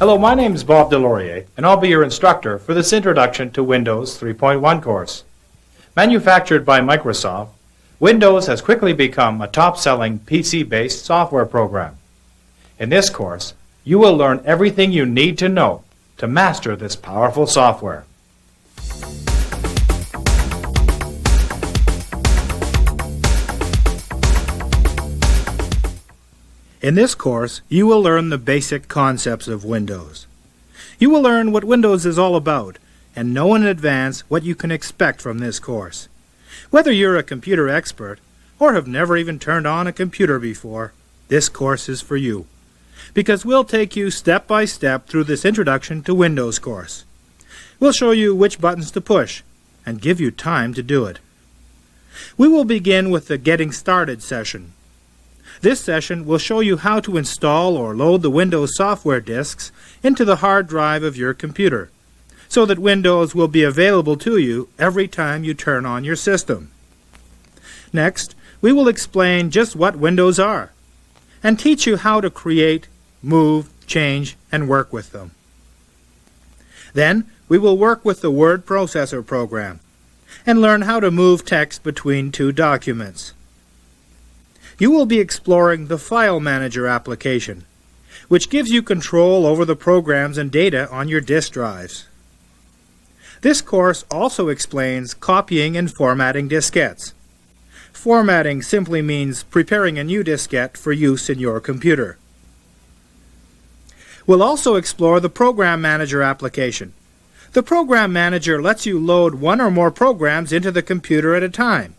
Hello, my name is Bob Delorier, and I'll be your instructor for this Introduction to Windows 3.1 course. Manufactured by Microsoft, Windows has quickly become a top-selling PC-based software program. In this course, you will learn everything you need to know to master this powerful software. In this course, you will learn the basic concepts of Windows. You will learn what Windows is all about and know in advance what you can expect from this course. Whether you're a computer expert or have never even turned on a computer before, this course is for you, because we'll take you step by step through this Introduction to Windows course. We'll show you which buttons to push and give you time to do it. We will begin with the Getting Started session. This session will show you how to install or load the Windows software disks into the hard drive of your computer, so that Windows will be available to you every time you turn on your system. Next, we will explain just what Windows are, and teach you how to create, move, change, and work with them. Then, we will work with the word processor program, and learn how to move text between two documents. You will be exploring the File Manager application, which gives you control over the programs and data on your disk drives. This course also explains copying and formatting diskettes. Formatting simply means preparing a new diskette for use in your computer. We'll also explore the Program Manager application. The Program Manager lets you load one or more programs into the computer at a time.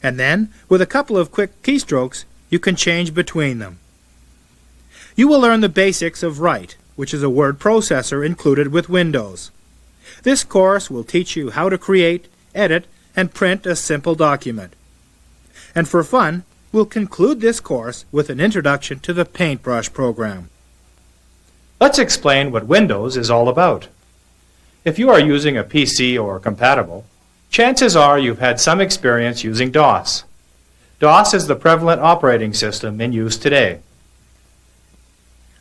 And then, with a couple of quick keystrokes, you can change between them. You will learn the basics of Write, which is a word processor included with Windows. This course will teach you how to create, edit, and print a simple document. And for fun, we'll conclude this course with an introduction to the Paintbrush program. Let's explain what Windows is all about. If you are using a PC or compatible, chances are you've had some experience using DOS. DOS is the prevalent operating system in use today.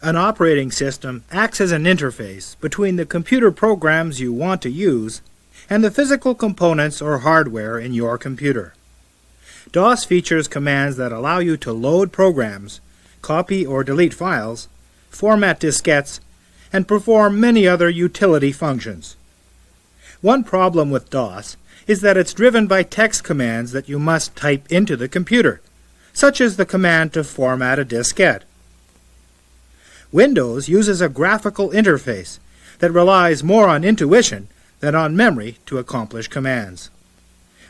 An operating system acts as an interface between the computer programs you want to use and the physical components or hardware in your computer. DOS features commands that allow you to load programs, copy or delete files, format diskettes, and perform many other utility functions. One problem with DOS is that it's driven by text commands that you must type into the computer, such as the command to format a diskette. Windows uses a graphical interface that relies more on intuition than on memory to accomplish commands.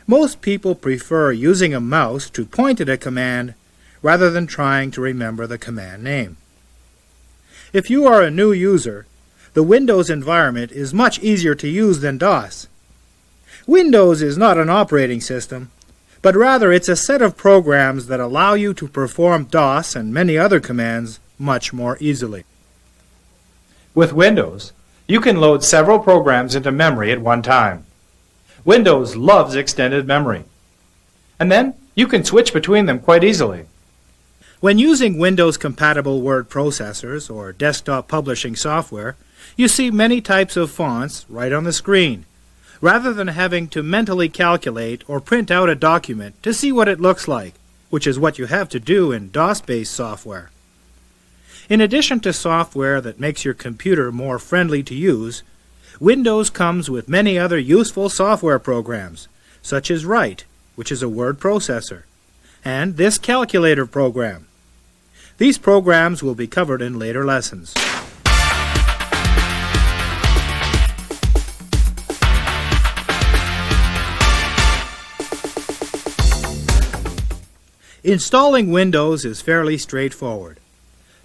Most people prefer using a mouse to point at a command rather than trying to remember the command name. If you are a new user, the Windows environment is much easier to use than DOS. Windows is not an operating system, but rather it's a set of programs that allow you to perform DOS and many other commands much more easily. With Windows, you can load several programs into memory at one time. Windows loves extended memory. And then you can switch between them quite easily. When using Windows-compatible word processors or desktop publishing software, you see many types of fonts right on the screen, rather than having to mentally calculate or print out a document to see what it looks like, which is what you have to do in DOS-based software. In addition to software that makes your computer more friendly to use, Windows comes with many other useful software programs, such as Write, which is a word processor, and this calculator program. These programs will be covered in later lessons. Installing Windows is fairly straightforward.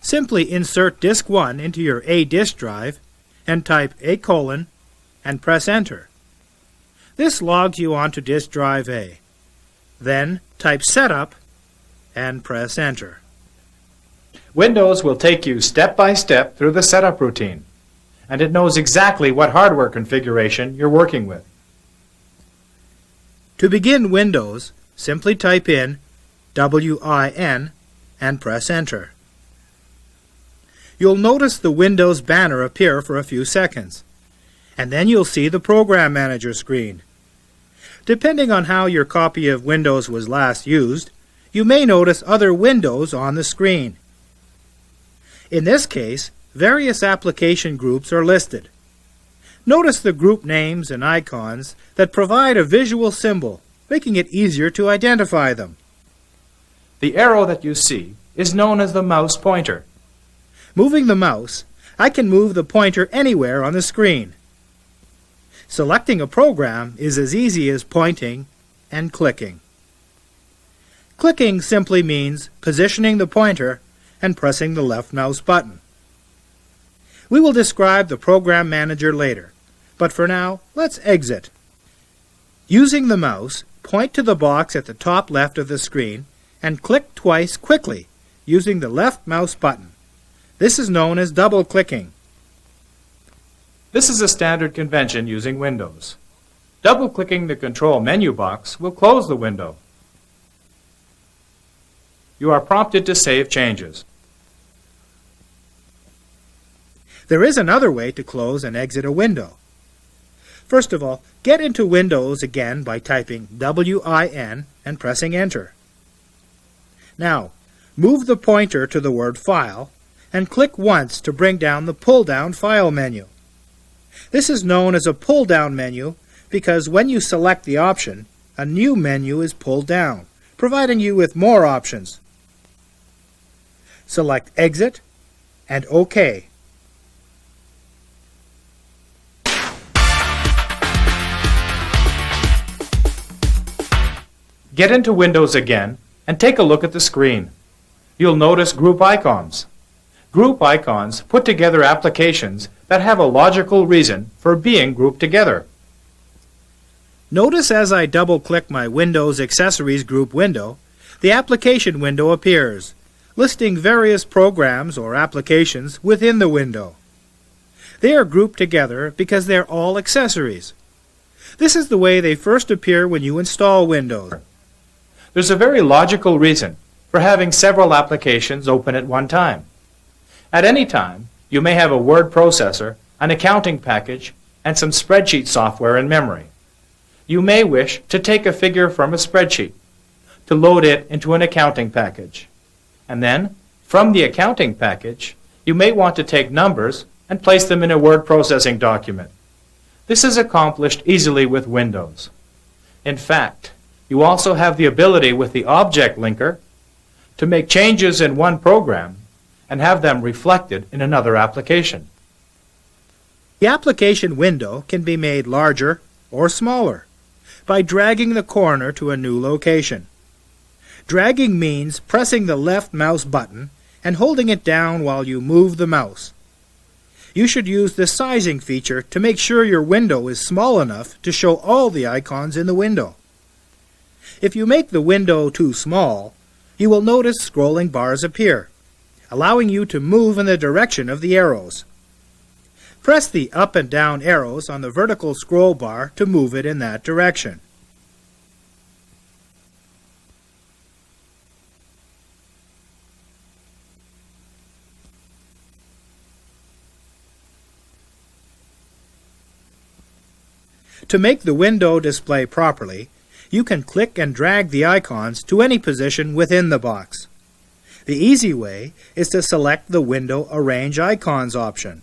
Simply insert Disk 1 into your A disk drive and type A: and press Enter. This logs you onto disk drive A. Then type Setup and press Enter. Windows will take you step by step through the setup routine, and it knows exactly what hardware configuration you're working with. To begin Windows, simply type in WIN and press Enter. you'll notice the Windows banner appear for a few seconds, and then you'll see the Program Manager screen. Depending on how your copy of Windows was last used, you may notice other windows on the screen. In this case, various application groups are listed. Notice the group names and icons that provide a visual symbol, making it easier to identify them. The arrow that you see is known as the mouse pointer. Moving the mouse, I can move the pointer anywhere on the screen. Selecting a program is as easy as pointing and clicking. Clicking simply means positioning the pointer and pressing the left mouse button. We will describe the Program Manager later, but for now, let's exit. Using the mouse, point to the box at the top left of the screen and click twice quickly using the left mouse button. This is known as double-clicking. This is a standard convention using Windows. Double-clicking the control menu box will close the window. You are prompted to save changes. There is another way to close and exit a window. First of all, get into Windows again by typing WIN and pressing Enter. Now, move the pointer to the word File and click once to bring down the pull-down File menu. This is known as a pull-down menu because when you select the option, a new menu is pulled down, providing you with more options. Select Exit and OK. Get into Windows again and take a look at the screen. You'll notice group icons. Group icons put together applications that have a logical reason for being grouped together. Notice as I double-click my Windows Accessories group window, the application window appears, listing various programs or applications within the window. They are grouped together because they're all accessories. This is the way they first appear when you install Windows. There's a very logical reason for having several applications open at one time. At any time, you may have a word processor, an accounting package, and some spreadsheet software in memory. You may wish to take a figure from a spreadsheet, to load it into an accounting package. And then, from the accounting package, you may want to take numbers and place them in a word processing document. This is accomplished easily with Windows. In fact, you also have the ability with the object linker to make changes in one program and have them reflected in another application. The application window can be made larger or smaller by dragging the corner to a new location. Dragging means pressing the left mouse button and holding it down while you move the mouse. You should use the sizing feature to make sure your window is small enough to show all the icons in the window. If you make the window too small, you will notice scrolling bars appear, allowing you to move in the direction of the arrows. Press the up and down arrows on the vertical scroll bar to move it in that direction. To make the window display properly, you can click and drag the icons to any position within the box. The easy way is to select the Window Arrange Icons option.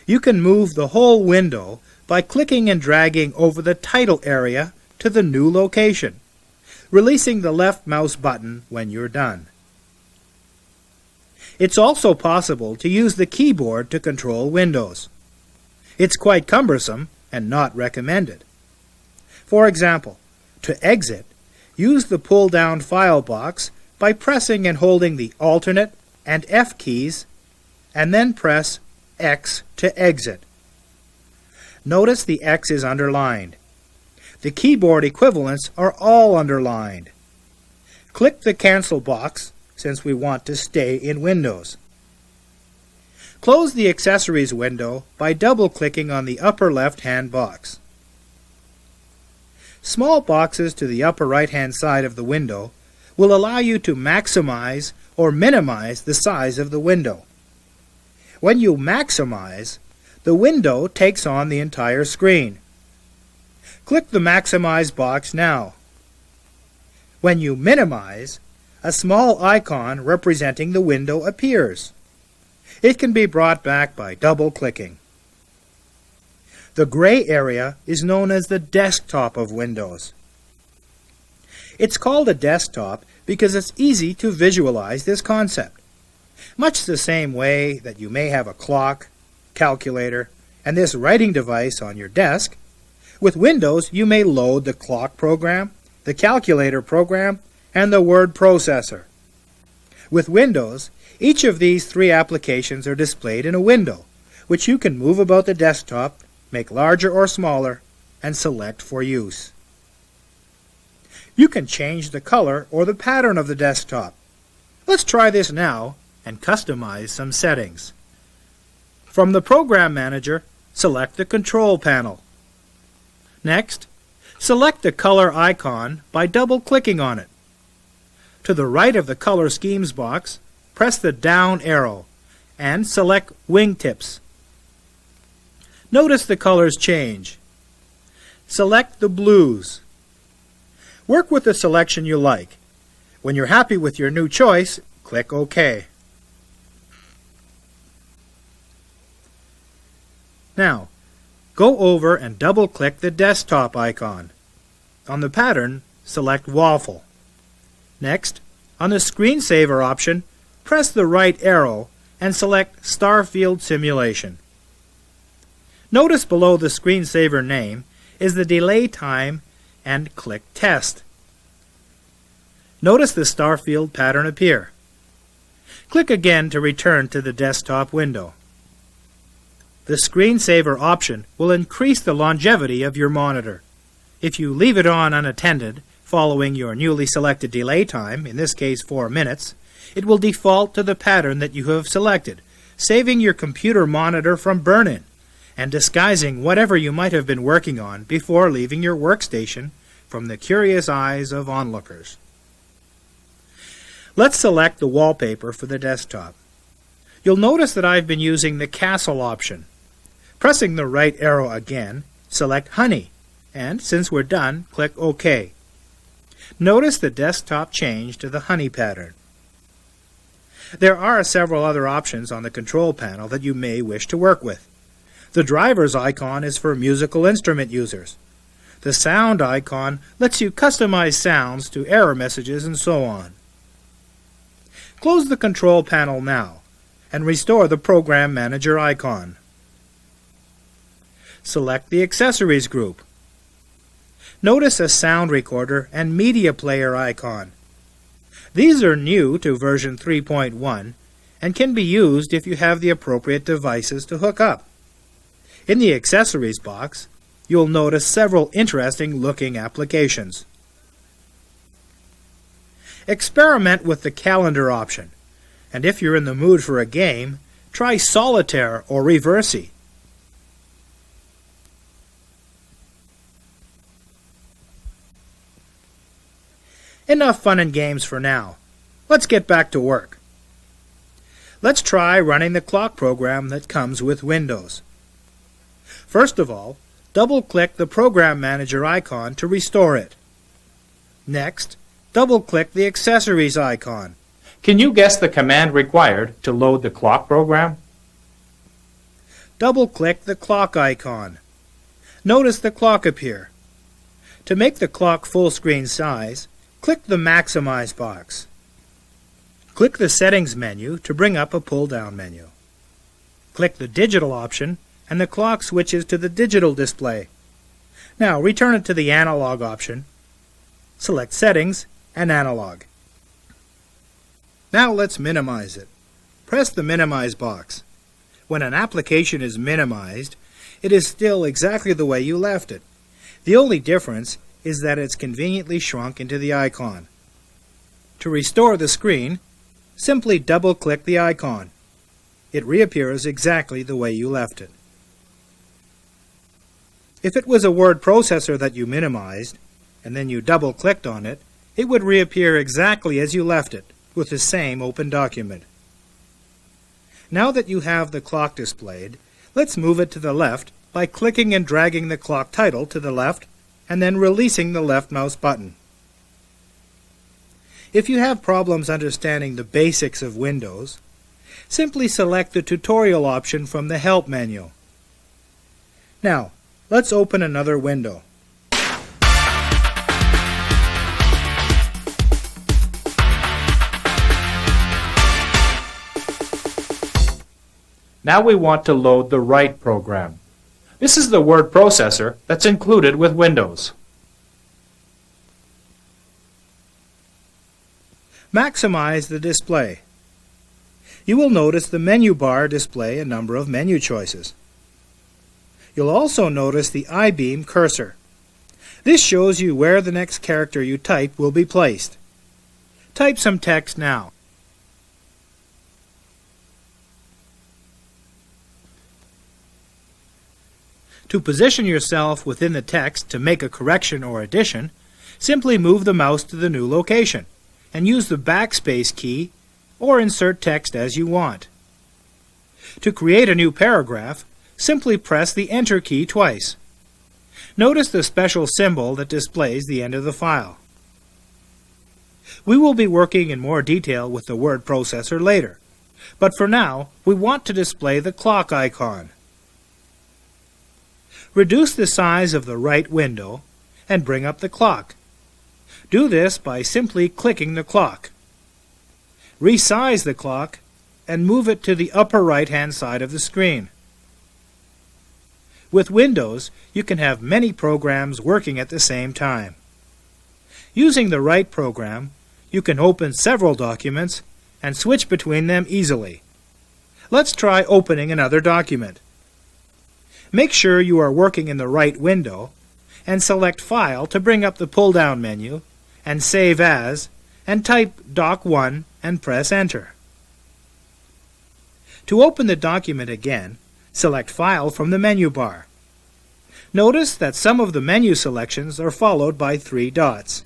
You can move the whole window by clicking and dragging over the title area to the new location, releasing the left mouse button when you're done. It's also possible to use the keyboard to control windows. It's quite cumbersome and not recommended. For example, to exit, use the pull-down file box by pressing and holding the Alternate and F keys, and then press X to exit. Notice the X is underlined. The keyboard equivalents are all underlined. Click the Cancel box since we want to stay in Windows. Close the Accessories window by double-clicking on the upper left-hand box. Small boxes to the upper right-hand side of the window will allow you to maximize or minimize the size of the window. When you maximize, the window takes on the entire screen. Click the Maximize box now. When you minimize, a small icon representing the window appears. It can be brought back by double-clicking. The gray area is known as the desktop of Windows. It's called a desktop because it's easy to visualize this concept. Much the same way that you may have a clock, calculator, and this writing device on your desk, with Windows you may load the clock program, the calculator program, and the word processor. With Windows, each of these three applications are displayed in a window, which you can move about the desktop, make larger or smaller, and select for use. You can change the color or the pattern of the desktop. Let's try this now and customize some settings. From the Program Manager, select the Control panel. Next, select the color icon by double-clicking on it. To the right of the Color Schemes box, press the down arrow and select Wingtips. Notice the colors change. Select the blues. Work with the selection you like. When you're happy with your new choice, click OK. Now, go over and double-click the desktop icon. On the pattern, select Waffle. Next, on the Screensaver option, press the right arrow and select Starfield Simulation. Notice below the screensaver name is the delay time and click Test. Notice the Starfield pattern appear. Click again to return to the desktop window. The Screensaver option will increase the longevity of your monitor. If you leave it on unattended, following your newly selected delay time, in this case 4 minutes, it will default to the pattern that you have selected, saving your computer monitor from burn-in and disguising whatever you might have been working on before leaving your workstation from the curious eyes of onlookers. Let's select the wallpaper for the desktop. You'll notice that I've been using the castle option. Pressing the right arrow again, select Honey, and since we're done, click OK. Notice the desktop change to the honey pattern. There are several other options on the control panel that you may wish to work with. The driver's icon is for musical instrument users. The sound icon lets you customize sounds to error messages and so on. Close the control panel now and restore the Program Manager icon. Select the Accessories group. Notice a sound recorder and media player icon. These are new to version 3.1 and can be used if you have the appropriate devices to hook up. In the Accessories box, you'll notice several interesting looking applications. Experiment with the calendar option, and if you're in the mood for a game, try Solitaire or Reversi. Enough fun and games for now. Let's get back to work. Let's try running the clock program that comes with Windows. First of all, double-click the Program Manager icon to restore it. Next, double-click the Accessories icon. Can you guess the command required to load the clock program? Double-click the clock icon. Notice the clock appear. To make the clock full screen size, click the Maximize box. Click the Settings menu to bring up a pull-down menu. Click the Digital option and the clock switches to the digital display. Now return it to the Analog option. Select Settings and Analog. Now let's minimize it. Press the Minimize box. When an application is minimized, it is still exactly the way you left it. The only difference is that it's conveniently shrunk into the icon. To restore the screen, simply double-click the icon. It reappears exactly the way you left it. If it was a word processor that you minimized, and then you double-clicked on it, it would reappear exactly as you left it, with the same open document. Now that you have the clock displayed, let's move it to the left by clicking and dragging the clock title to the left and then releasing the left mouse button. If you have problems understanding the basics of Windows, simply select the tutorial option from the Help menu. Now, let's open another window. Now we want to load the Write program. This is the word processor that's included with Windows. Maximize the display. You will notice the menu bar display a number of menu choices. You'll also notice the I-beam cursor. This shows you where the next character you type will be placed. Type some text now. To position yourself within the text to make a correction or addition, simply move the mouse to the new location and use the backspace key or insert text as you want. To create a new paragraph, simply press the Enter key twice. Notice the special symbol that displays the end of the file. We will be working in more detail with the word processor later, but for now, we want to display the clock icon. Reduce the size of the Write window and bring up the clock. Do this by simply clicking the clock. Resize the clock and move it to the upper right-hand side of the screen. With Windows, you can have many programs working at the same time. Using the Write program, you can open several documents and switch between them easily. Let's try opening another document. Make sure you are working in the Write window and select File to bring up the pull-down menu and Save As and type Doc1 and press Enter. To open the document again, select File from the menu bar. Notice that some of the menu selections are followed by 3 dots.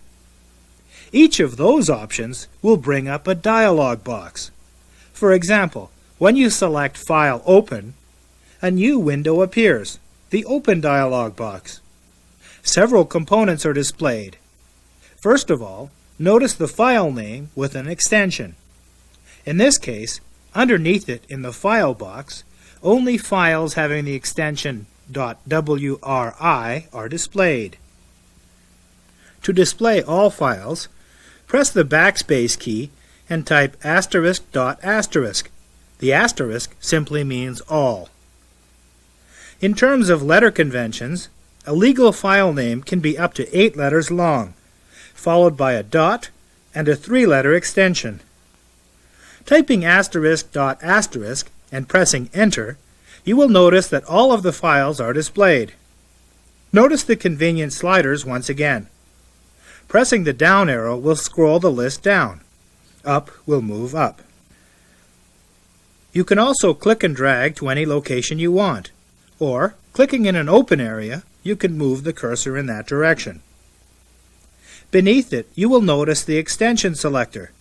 Each of those options will bring up a dialog box. For example, when you select File Open, a new window appears, the Open dialog box. Several components are displayed. First of all, notice the file name with an extension. In this case, underneath it in the File box, only files having the extension .wri are displayed. To display all files, press the backspace key and type ****. The asterisk simply means all. In terms of letter conventions, a legal file name can be up to 8 letters long, followed by a dot and a 3-letter extension. Typing **** and pressing Enter, you will notice that all of the files are displayed. Notice the convenient sliders once again. Pressing the down arrow will scroll the list down. Up will move up. You can also click and drag to any location you want, or, clicking in an open area, you can move the cursor in that direction. Beneath it, you will notice the extension selector.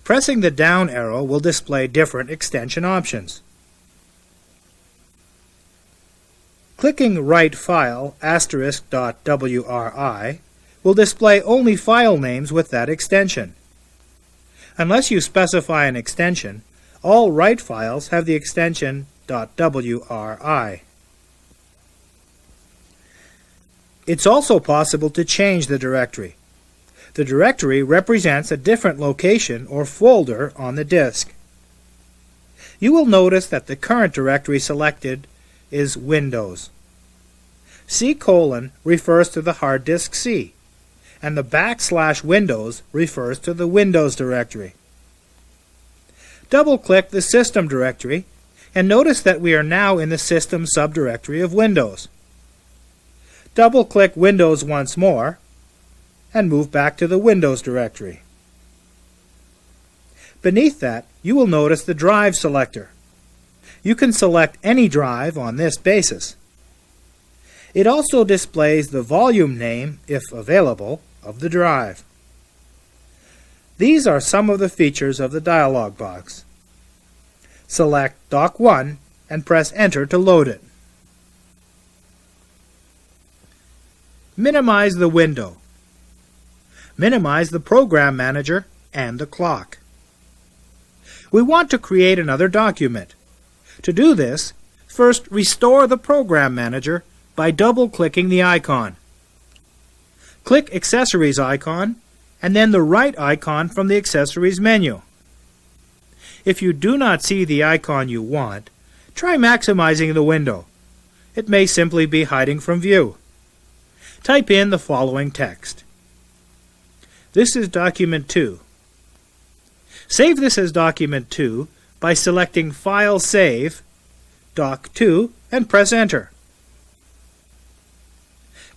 Pressing the down arrow will display different extension options. Clicking Write File ***.wri will display only file names with that extension. Unless you specify an extension, all Write files have the extension .wri. It's also possible to change the directory. The directory represents a different location or folder on the disk. You will notice that the current directory selected is Windows. C: refers to the hard disk C, and the \Windows refers to the Windows directory. Double-click the System directory and notice that we are now in the System subdirectory of Windows. Double-click Windows once more and move back to the Windows directory. Beneath that, you will notice the Drive selector. You can select any drive on this basis. It also displays the volume name, if available, of the drive. These are some of the features of the dialog box. Select Dock 1 and press Enter to load it. Minimize the window. Minimize the Program Manager and the clock. We want to create another document. To do this, first restore the Program Manager by double-clicking the icon. Click Accessories icon and then the right icon from the Accessories menu. If you do not see the icon you want, try maximizing the window. It may simply be hiding from view. Type in the following text. This is Document 2. Save this as Document 2 by selecting File Save, Doc 2, and press Enter.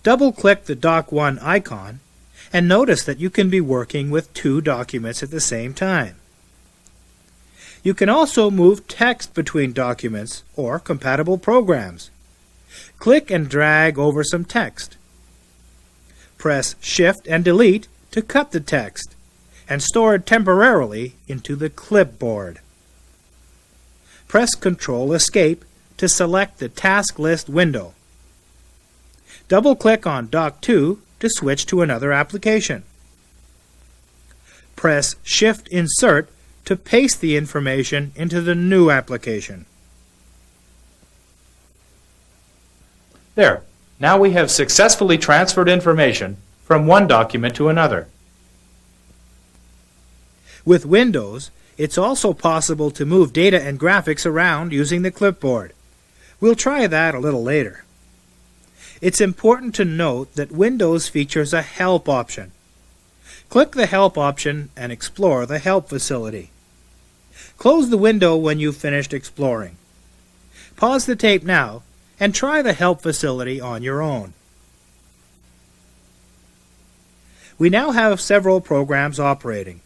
Double-click the Doc 1 icon and notice that you can be working with two documents at the same time. You can also move text between documents or compatible programs. Click and drag over some text. Press Shift and Delete to cut the text and store it temporarily into the clipboard. Press Ctrl Escape to select the task list window. Double-click on Doc 2 to switch to another application. Press Shift Insert to paste the information into the new application. There. Now we have successfully transferred information from one document to another. With Windows, it's also possible to move data and graphics around using the clipboard. We'll try that a little later. It's important to note that Windows features a Help option. Click the Help option and explore the Help facility. Close the window when you've finished exploring. Pause the tape now and try the Help facility on your own. We now have several programs operating.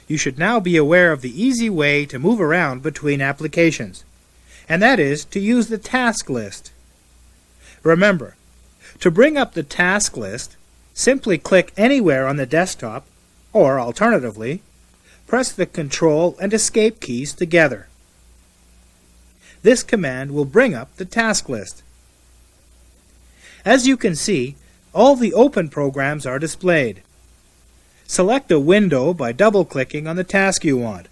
You should now be aware of the easy way to move around between applications, and that is to use the task list. Remember, to bring up the task list, simply click anywhere on the desktop, or alternatively, press the Control and Escape keys together. This command will bring up the task list. As you can see, all the open programs are displayed. Select a window by double-clicking on the task you want.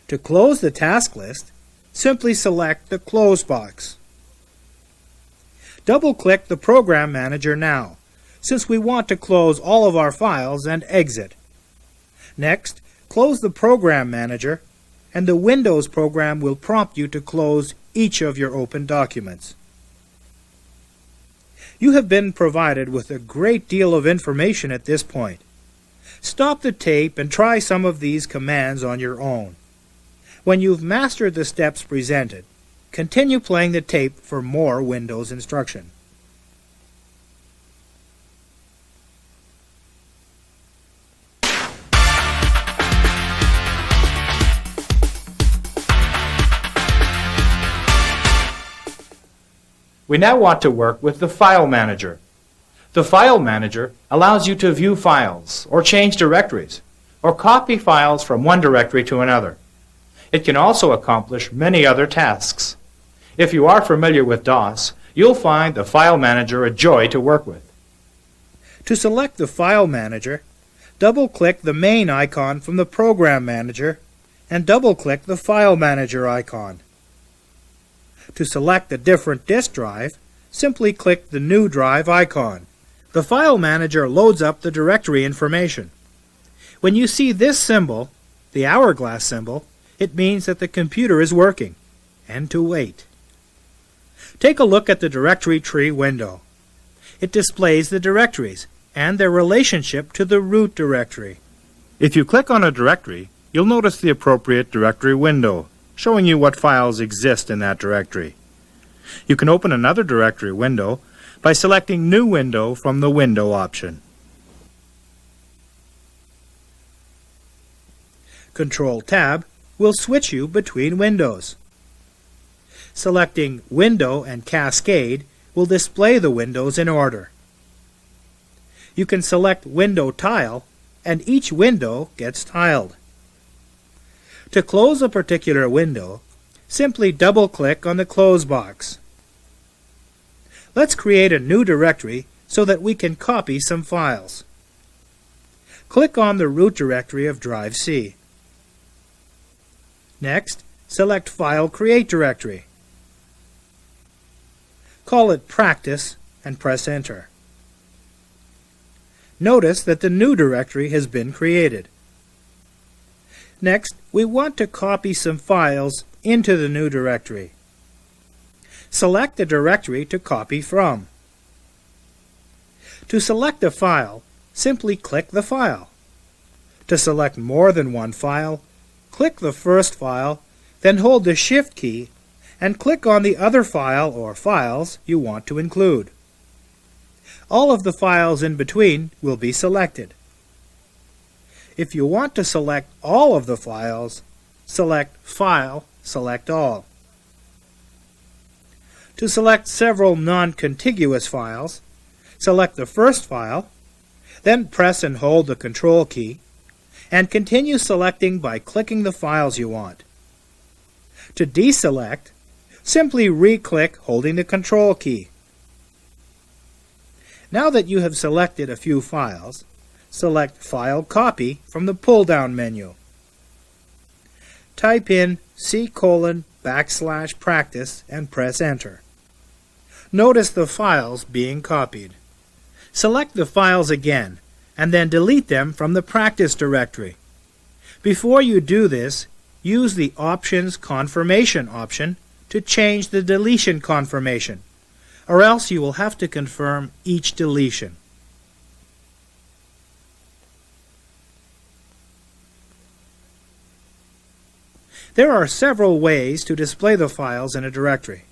To close the task list, simply select the Close box. Double-click the Program Manager now, since we want to close all of our files and exit. Next, close the Program Manager, and the Windows program will prompt you to close each of your open documents. You have been provided with a great deal of information at this point. Stop the tape and try some of these commands on your own. When you've mastered the steps presented, continue playing the tape for more Windows instruction. We now want to work with the File Manager. The File Manager allows you to view files, or change directories, or copy files from one directory to another. It can also accomplish many other tasks. If you are familiar with DOS, you'll find the File Manager a joy to work with. To select the File Manager, double-click the main icon from the Program Manager and double-click the File Manager icon. To select a different disk drive, simply click the New Drive icon. The File Manager loads up the directory information. When you see this symbol, the hourglass symbol, it means that the computer is working, and to wait. Take a look at the directory tree window. It displays the directories and their relationship to the root directory. If you click on a directory, you'll notice the appropriate directory window, showing you what files exist in that directory. You can open another directory window by selecting New Window from the Window option. Control-Tab will switch you between windows. Selecting Window and Cascade will display the windows in order. You can select Window Tile and each window gets tiled. To close a particular window, simply double-click on the Close box. Let's create a new directory so that we can copy some files. Click on the root directory of drive C. Next, select File Create Directory. Call it Practice and press Enter. Notice that the new directory has been created. Next, we want to copy some files into the new directory. Select the directory to copy from. To select a file, simply click the file. To select more than one file, click the first file, then hold the Shift key and click on the other file or files you want to include. All of the files in between will be selected. If you want to select all of the files, select File, Select All. To select several non-contiguous files, select the first file, then press and hold the Control key, and continue selecting by clicking the files you want. To deselect, simply re-click holding the Control key. Now that you have selected a few files, select File Copy from the pull-down menu. Type in C:\practice and press Enter. Notice the files being copied. Select the files again and then delete them from the practice directory. Before you do this, use the Options Confirmation option to change the deletion confirmation, or else you will have to confirm each deletion. There are several ways to display the files in a directory.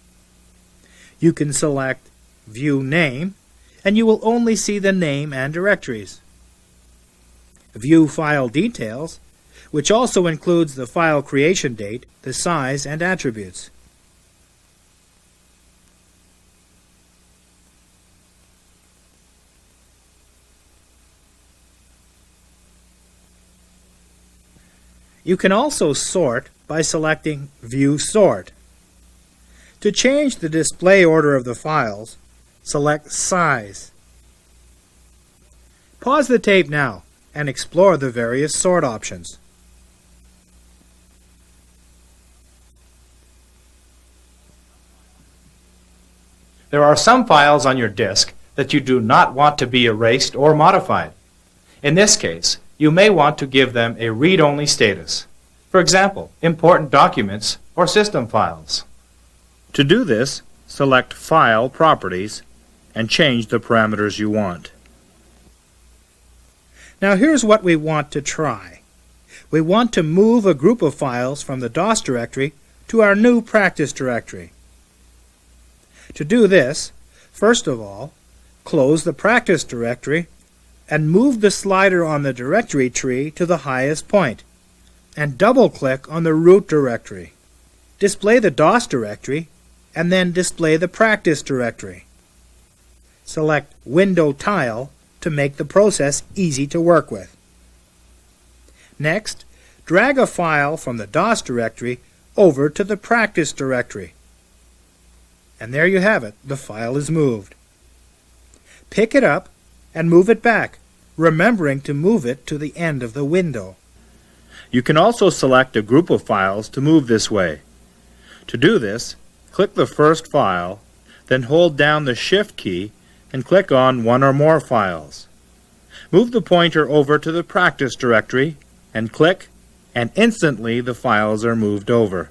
You can select View Name, and you will only see the name and directories. View File Details, which also includes the file creation date, the size, and attributes. You can also sort by selecting View Sort. To change the display order of the files, select Size. Pause the tape now and explore the various sort options. There are some files on your disk that you do not want to be erased or modified. In this case, you may want to give them a read-only status. For example, important documents or system files. To do this, select File Properties and change the parameters you want. Now here's what we want to try. We want to move a group of files from the DOS directory to our new practice directory. To do this, first of all, close the practice directory and move the slider on the directory tree to the highest point, and double-click on the root directory. Display the DOS directory, and then display the practice directory. Select Window Tile to make the process easy to work with. Next, drag a file from the DOS directory over to the practice directory. And there you have it, the file is moved. Pick it up and move it back, remembering to move it to the end of the window. You can also select a group of files to move this way. To do this, click the first file, then hold down the Shift key and click on one or more files. Move the pointer over to the practice directory and click, and instantly the files are moved over.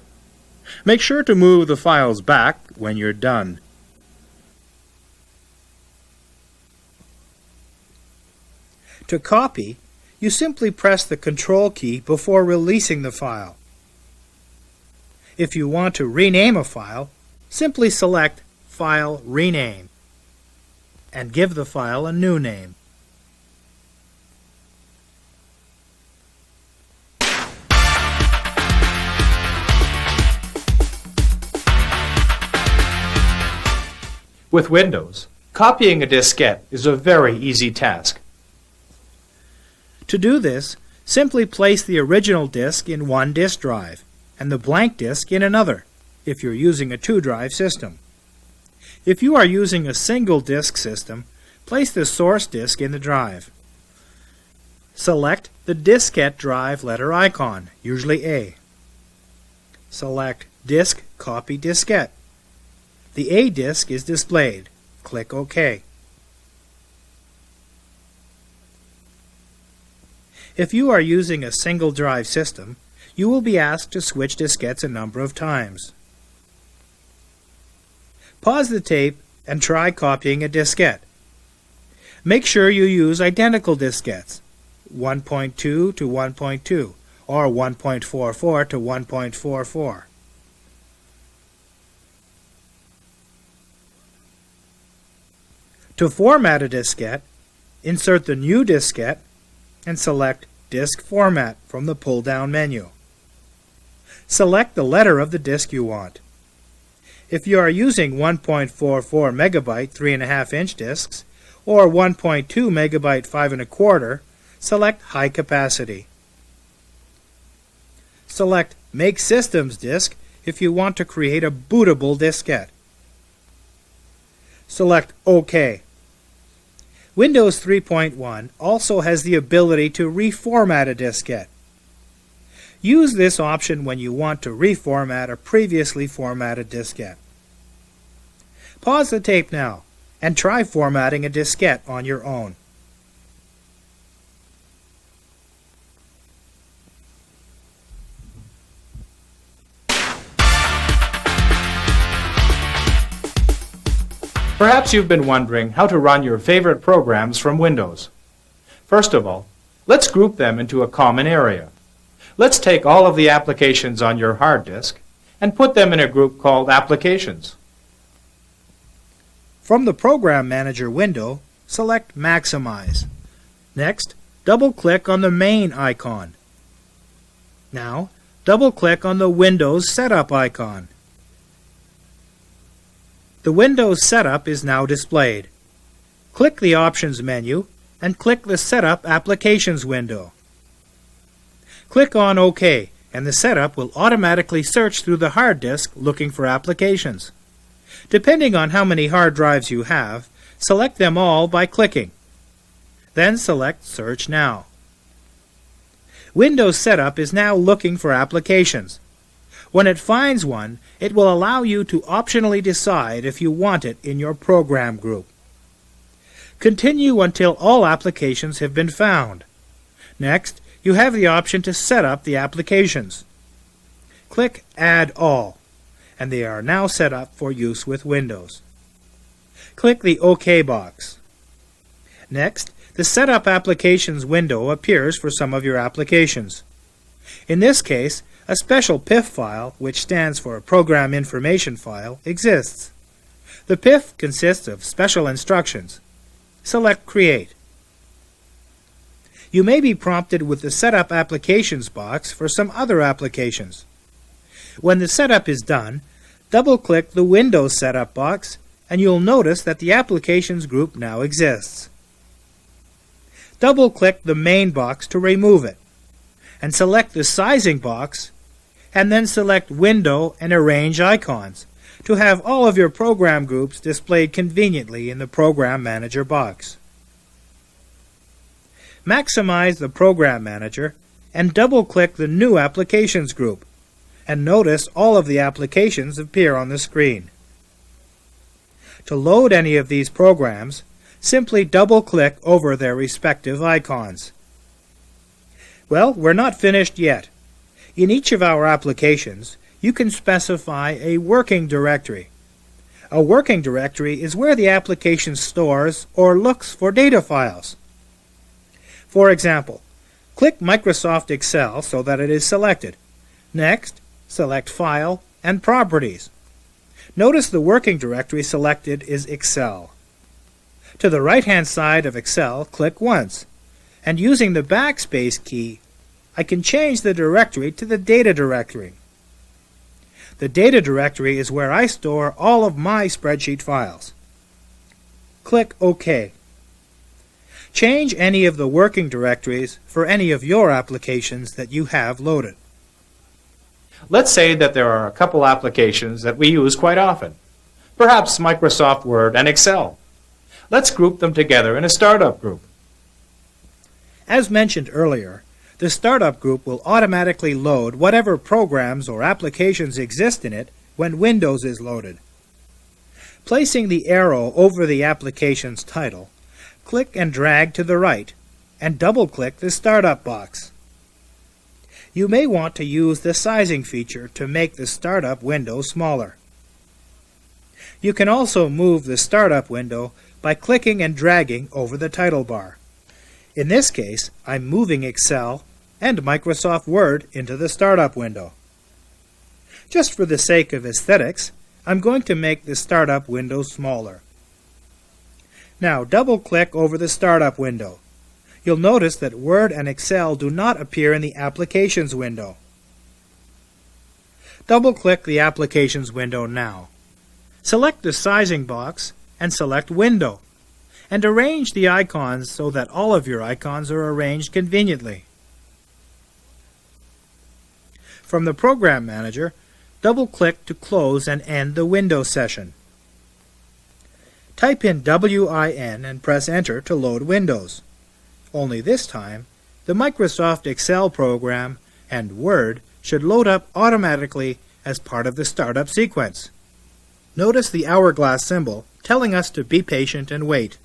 Make sure to move the files back when you're done. To copy, you simply press the Control key before releasing the file. If you want to rename a file, simply select File Rename and give the file a new name. With Windows, copying a diskette is a very easy task. To do this, simply place the original disk in one disk drive and the blank disk in another, if you're using a 2-drive system. If you are using a single disk system, place the source disk in the drive. Select the diskette drive letter icon, usually A. Select Disk Copy Diskette. The A disk is displayed. Click OK. If you are using a single drive system, you will be asked to switch diskettes a number of times. Pause the tape and try copying a diskette. Make sure you use identical diskettes, 1.2 to 1.2 or 1.44 to 1.44. To format a diskette, insert the new diskette and select Disk Format from the pull-down menu. Select the letter of the disk you want. If you are using 1.44 megabyte 3.5-inch disks or 1.2 megabyte 5.25, select High Capacity. Select Make Systems Disk if you want to create a bootable diskette. Select OK. Windows 3.1 also has the ability to reformat a diskette. Use this option when you want to reformat a previously formatted diskette. Pause the tape now and try formatting a diskette on your own. Perhaps you've been wondering how to run your favorite programs from Windows. First of all, let's group them into a common area. Let's take all of the applications on your hard disk and put them in a group called Applications. From the Program Manager window, select Maximize. Next, double-click on the Main icon. Now, double-click on the Windows Setup icon. The Windows Setup is now displayed. Click the Options menu and click the Setup Applications window. Click on OK, and the setup will automatically search through the hard disk looking for applications. Depending on how many hard drives you have, select them all by clicking. Then select Search Now. Windows Setup is now looking for applications. When it finds one, it will allow you to optionally decide if you want it in your program group. Continue until all applications have been found. Next, you have the option to set up the applications. Click Add All, and they are now set up for use with Windows. Click the OK box. Next, the Setup Applications window appears for some of your applications. In this case, a special PIF file, which stands for Program Information File, exists. The PIF consists of special instructions. Select Create. You may be prompted with the Setup Applications box for some other applications. When the setup is done, double-click the Windows Setup box, and you'll notice that the Applications group now exists. Double-click the Main box to remove it, and select the Sizing box, and then select Window and Arrange icons to have all of your program groups displayed conveniently in the Program Manager box. Maximize the Program Manager and double-click the New Applications group, and notice all of the applications appear on the screen. To load any of these programs, simply double-click over their respective icons. Well, we're not finished yet. In each of our applications, you can specify a working directory. A working directory is where the application stores or looks for data files. For example, click Microsoft Excel so that it is selected. Next, select File and Properties. Notice the working directory selected is Excel. To the right-hand side of Excel, click once, and using the backspace key, I can change the directory to the Data directory. The Data directory is where I store all of my spreadsheet files. Click OK. Change any of the working directories for any of your applications that you have loaded. Let's say that there are a couple applications that we use quite often, perhaps Microsoft Word and Excel. Let's group them together in a startup group. As mentioned earlier, the startup group will automatically load whatever programs or applications exist in it when Windows is loaded. Placing the arrow over the application's title, click and drag to the right and double-click the startup box. You may want to use the sizing feature to make the startup window smaller. You can also move the startup window by clicking and dragging over the title bar. In this case, I'm moving Excel and Microsoft Word into the startup window. Just for the sake of aesthetics, I'm going to make the startup window smaller. Now double-click over the startup window. You'll notice that Word and Excel do not appear in the Applications window. Double-click the Applications window now. Select the sizing box and select Window, and arrange the icons so that all of your icons are arranged conveniently. From the Program Manager, double-click to close and end the window session. Type in WIN and press Enter to load Windows. Only this time, the Microsoft Excel program and Word should load up automatically as part of the startup sequence. Notice the hourglass symbol telling us to be patient and wait.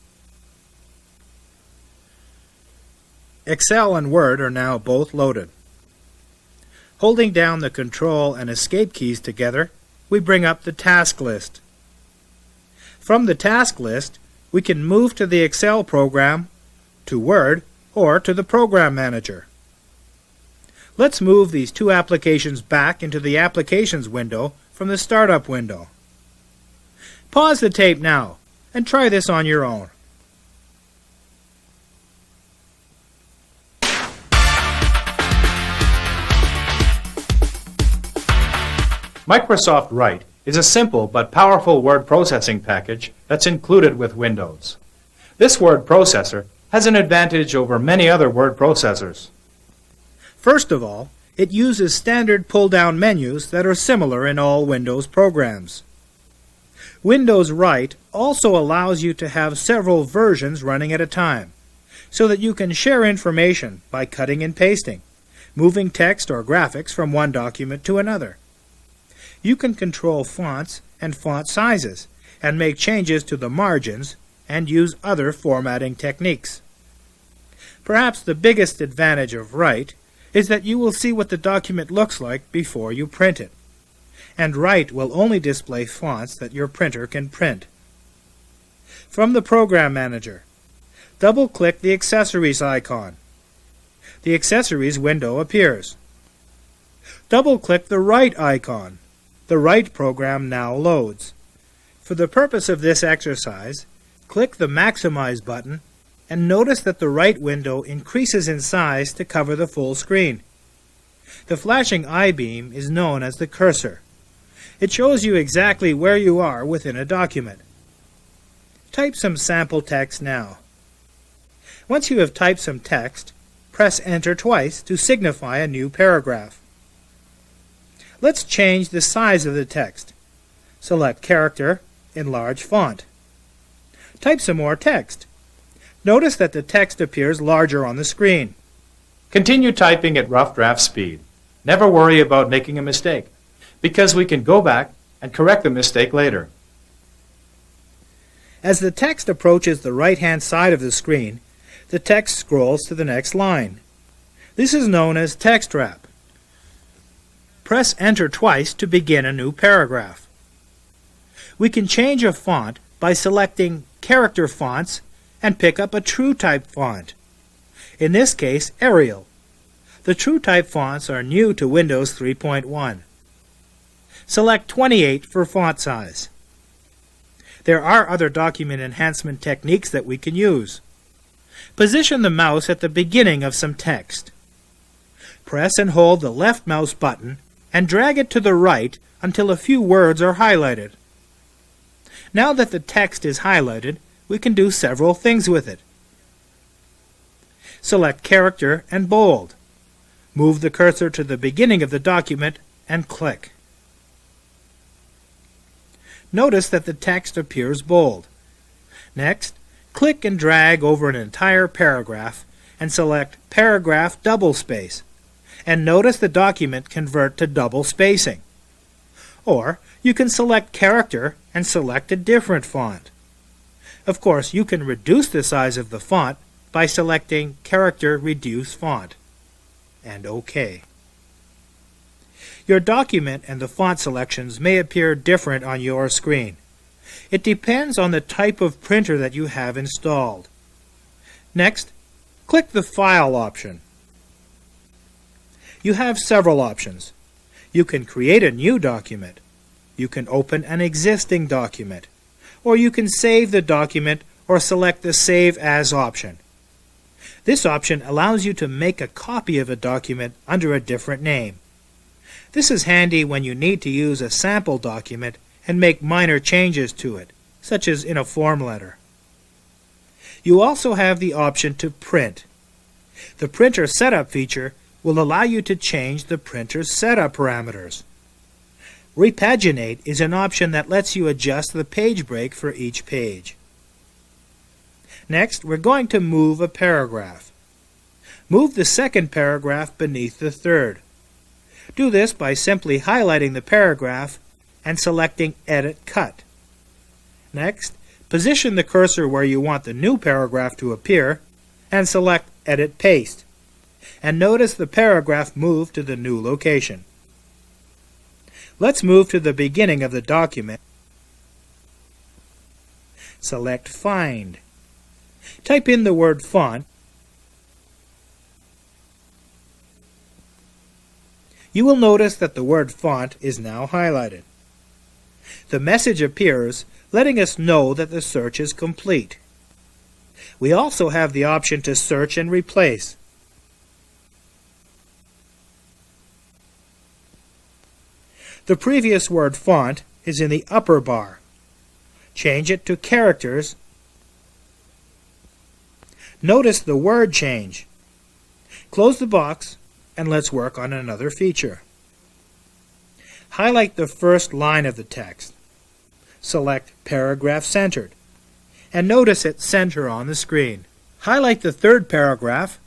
Excel and Word are now both loaded. Holding down the Control and Escape keys together, we bring up the task list. From the task list, we can move to the Excel program, to Word, or to the Program Manager. Let's move these two applications back into the Applications window from the Startup window. Pause the tape now and try this on your own. Microsoft Write is a simple but powerful word processing package that's included with Windows. This word processor has an advantage over many other word processors. First of all, it uses standard pull-down menus that are similar in all Windows programs. Windows Write also allows you to have several versions running at a time, so that you can share information by cutting and pasting, moving text or graphics from one document to another. You can control fonts and font sizes, and make changes to the margins, and use other formatting techniques. Perhaps the biggest advantage of Write is that you will see what the document looks like before you print it. And Write will only display fonts that your printer can print. From the Program Manager, double-click the Accessories icon. The Accessories window appears. Double-click the Write icon. The Write program now loads. For the purpose of this exercise, click the Maximize button and notice that the Write window increases in size to cover the full screen. The flashing I-beam is known as the cursor. It shows you exactly where you are within a document. Type some sample text now. Once you have typed some text, press Enter twice to signify a new paragraph. Let's change the size of the text. Select Character, Enlarge Font. Type some more text. Notice that the text appears larger on the screen. Continue typing at rough draft speed. Never worry about making a mistake, because we can go back and correct the mistake later. As the text approaches the right-hand side of the screen, the text scrolls to the next line. This is known as text wrap. Press Enter twice to begin a new paragraph. We can change a font by selecting Character Fonts and pick up a TrueType font. In this case, Arial. The TrueType fonts are new to Windows 3.1. Select 28 for font size. There are other document enhancement techniques that we can use. Position the mouse at the beginning of some text. Press and hold the left mouse button and drag it to the right until a few words are highlighted. Now that the text is highlighted, we can do several things with it. Select Character and Bold. Move the cursor to the beginning of the document and click. Notice that the text appears bold. Next, click and drag over an entire paragraph and select Paragraph Doublespace, and notice the document convert to double spacing. Or you can select Character and select a different font. Of course, you can reduce the size of the font by selecting Character Reduce Font, and OK. Your document and the font selections may appear different on your screen. It depends on the type of printer that you have installed. Next, click the File option. You have several options. You can create a new document. You can open an existing document. Or you can save the document or select the Save As option. This option allows you to make a copy of a document under a different name. This is handy when you need to use a sample document and make minor changes to it, such as in a form letter. You also have the option to print. The Printer Setup feature will allow you to change the printer's setup parameters. Repaginate is an option that lets you adjust the page break for each page. Next, we're going to move a paragraph. Move the second paragraph beneath the third. Do this by simply highlighting the paragraph and selecting Edit Cut. Next, position the cursor where you want the new paragraph to appear and select Edit Paste. And notice the paragraph move to the new location. Let's move to the beginning of the document. Select Find. Type in the word font. You will notice that the word font is now highlighted. The message appears, letting us know that the search is complete. We also have the option to search and replace. The previous word font is in the upper bar. Change it to characters. Notice the word change. Close the box and let's work on another feature. Highlight the first line of the text. Select Paragraph Centered, and notice it center on the screen. Highlight the third paragraph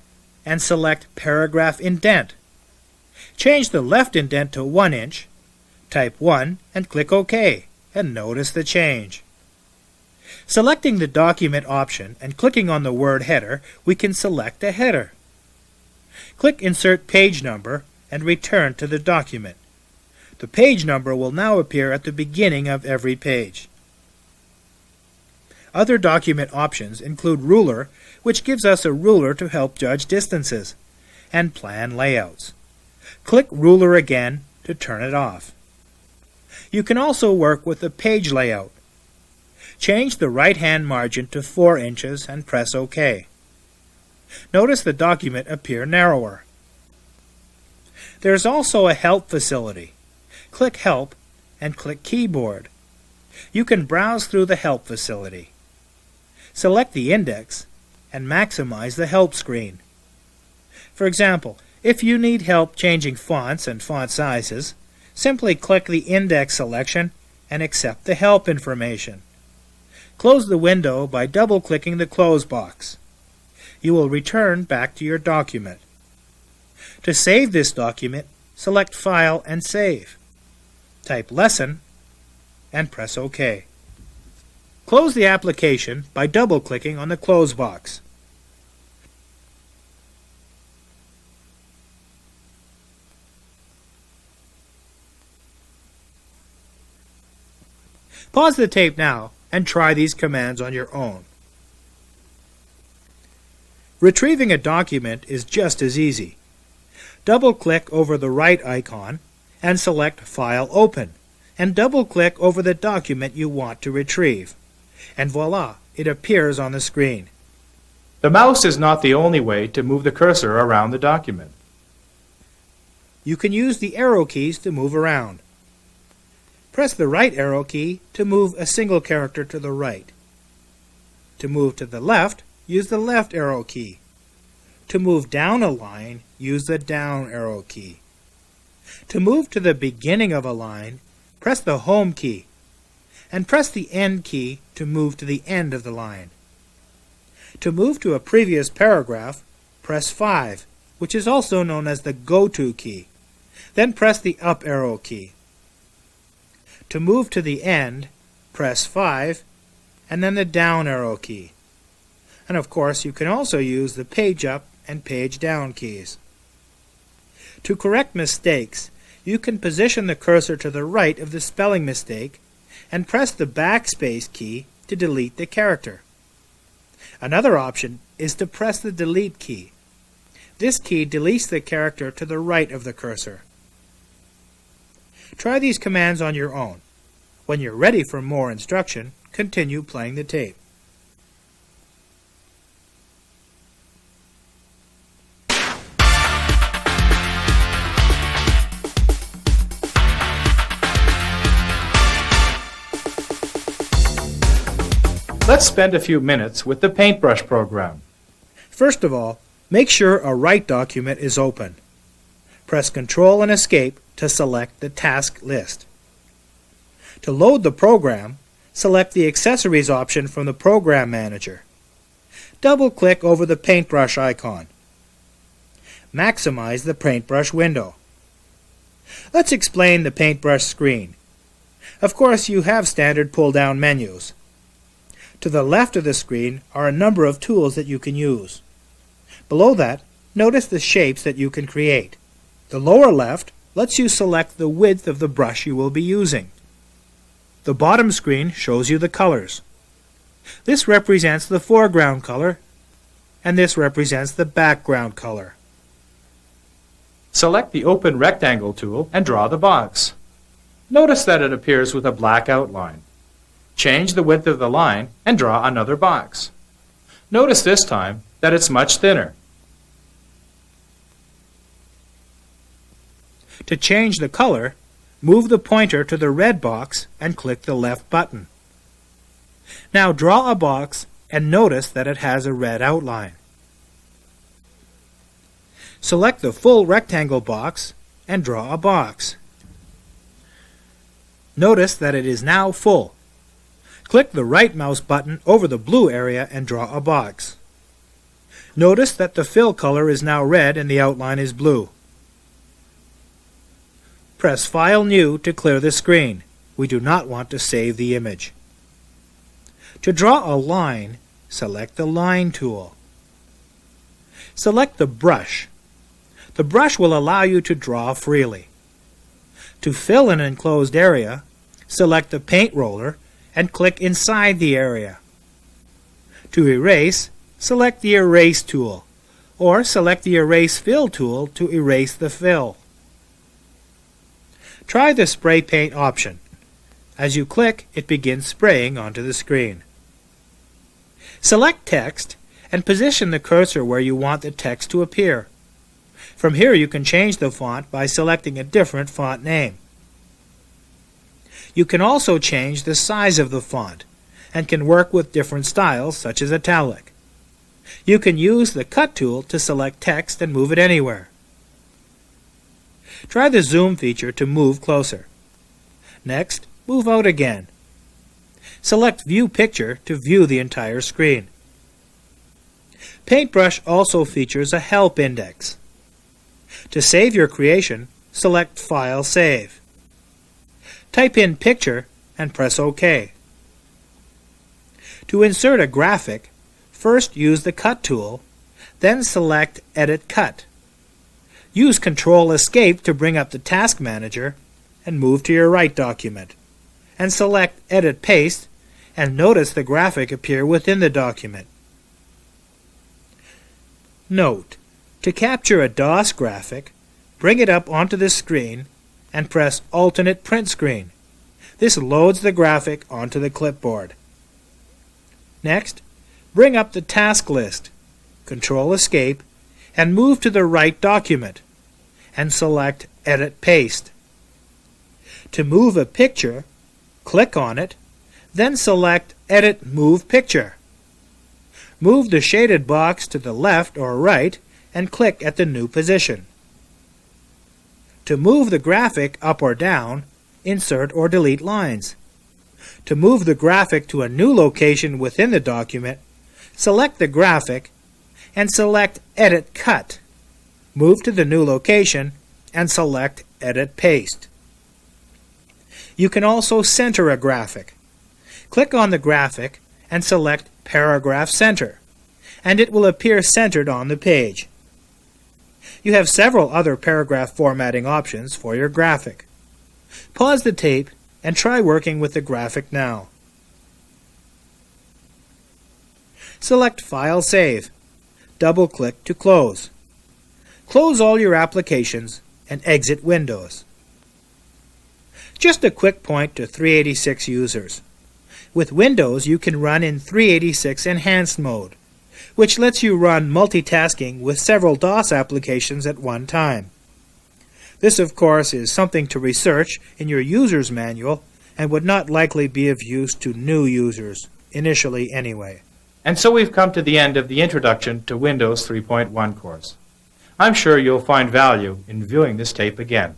and select Paragraph Indent. Change the left indent to 1 inch, type 1 and click OK, and notice the change. Selecting the Document option and clicking on the word Header, we can select a header. Click Insert Page Number and return to the document. The page number will now appear at the beginning of every page. Other document options include Ruler, which gives us a ruler to help judge distances, and Plan Layouts. Click Ruler again to turn it off. You can also work with the page layout. Change the right-hand margin to 4 inches and press OK. Notice the document appear narrower. There's also a Help facility. Click Help and click Keyboard. You can browse through the Help facility. Select the index and maximize the Help screen. For example, if you need help changing fonts and font sizes, simply click the index selection and accept the help information. Close the window by double-clicking the Close box. You will return back to your document. To save this document, select File and Save. Type Lesson and press OK. Close the application by double-clicking on the Close box. Pause the tape now and try these commands on your own. Retrieving a document is just as easy. Double-click over the right icon and select File Open, and double-click over the document you want to retrieve. And voila, it appears on the screen. The mouse is not the only way to move the cursor around the document. You can use the arrow keys to move around. Press the right arrow key to move a single character to the right. To move to the left, use the left arrow key. To move down a line, use the down arrow key. To move to the beginning of a line, press the Home key, and press the End key to move to the end of the line. To move to a previous paragraph, press 5, which is also known as the Go To key. Then press the Up arrow key. To move to the end, press 5, and then the Down arrow key. And of course, you can also use the Page Up and Page Down keys. To correct mistakes, you can position the cursor to the right of the spelling mistake and press the backspace key to delete the character. Another option is to press the Delete key. This key deletes the character to the right of the cursor. Try these commands on your own. When you're ready for more instruction, continue playing the tape. Let's spend a few minutes with the paintbrush program. First of all, make sure a Write document is open. Press Ctrl and Escape to select the task list. To load the program, select the Accessories option from the Program Manager. Double-click over the paintbrush icon. Maximize the paintbrush window. Let's explain the paintbrush screen. Of course, you have standard pull-down menus. To the left of the screen are a number of tools that you can use. Below that, notice the shapes that you can create. The lower left lets you select the width of the brush you will be using. The bottom screen shows you the colors. This represents the foreground color, and this represents the background color. Select the Open Rectangle tool and draw the box. Notice that it appears with a black outline. Change the width of the line and draw another box. Notice this time that it's much thinner. To change the color, move the pointer to the red box and click the left button. Now draw a box and notice that it has a red outline. Select the full rectangle box and draw a box. Notice that it is now full. Click the right mouse button over the blue area and draw a box. Notice that the fill color is now red and the outline is blue. Press File New to clear the screen. We do not want to save the image. To draw a line, select the Line tool. Select the brush. The brush will allow you to draw freely. To fill an enclosed area, select the paint roller and click inside the area. To erase, select the Erase tool, or select the Erase Fill tool to erase the fill. Try the Spray Paint option. As you click, it begins spraying onto the screen. Select Text and position the cursor where you want the text to appear. From here you can change the font by selecting a different font name. You can also change the size of the font and can work with different styles such as italic. You can use the Cut tool to select text and move it anywhere. Try the Zoom feature to move closer. Next, move out again. Select View Picture to view the entire screen. Paintbrush also features a Help index. To save your creation, select File Save. Type in Picture and press OK. To insert a graphic, first use the Cut tool, then select Edit Cut. Use Ctrl Escape to bring up the Task Manager and move to your Write document, and select Edit Paste and notice the graphic appear within the document. Note: to capture a DOS graphic, bring it up onto the screen and press Alternate Print Screen. This loads the graphic onto the clipboard. Next, bring up the task list, Ctrl Escape, and move to the Write document, and select Edit Paste. To move a picture, click on it, then select Edit Move Picture. Move the shaded box to the left or right and click at the new position. To move the graphic up or down, insert or delete lines. To move the graphic to a new location within the document, select the graphic and select Edit Cut. Move to the new location and select Edit Paste. You can also center a graphic. Click on the graphic and select Paragraph Center, and it will appear centered on the page. You have several other paragraph formatting options for your graphic. Pause the tape and try working with the graphic now. Select File Save. Double-click to close. Close all your applications and exit Windows. Just a quick point to 386 users. With Windows, you can run in 386 Enhanced mode, which lets you run multitasking with several DOS applications at one time. This, of course, is something to research in your user's manual and would not likely be of use to new users, initially anyway. And so we've come to the end of the Introduction to Windows 3.1 course. I'm sure you'll find value in viewing this tape again.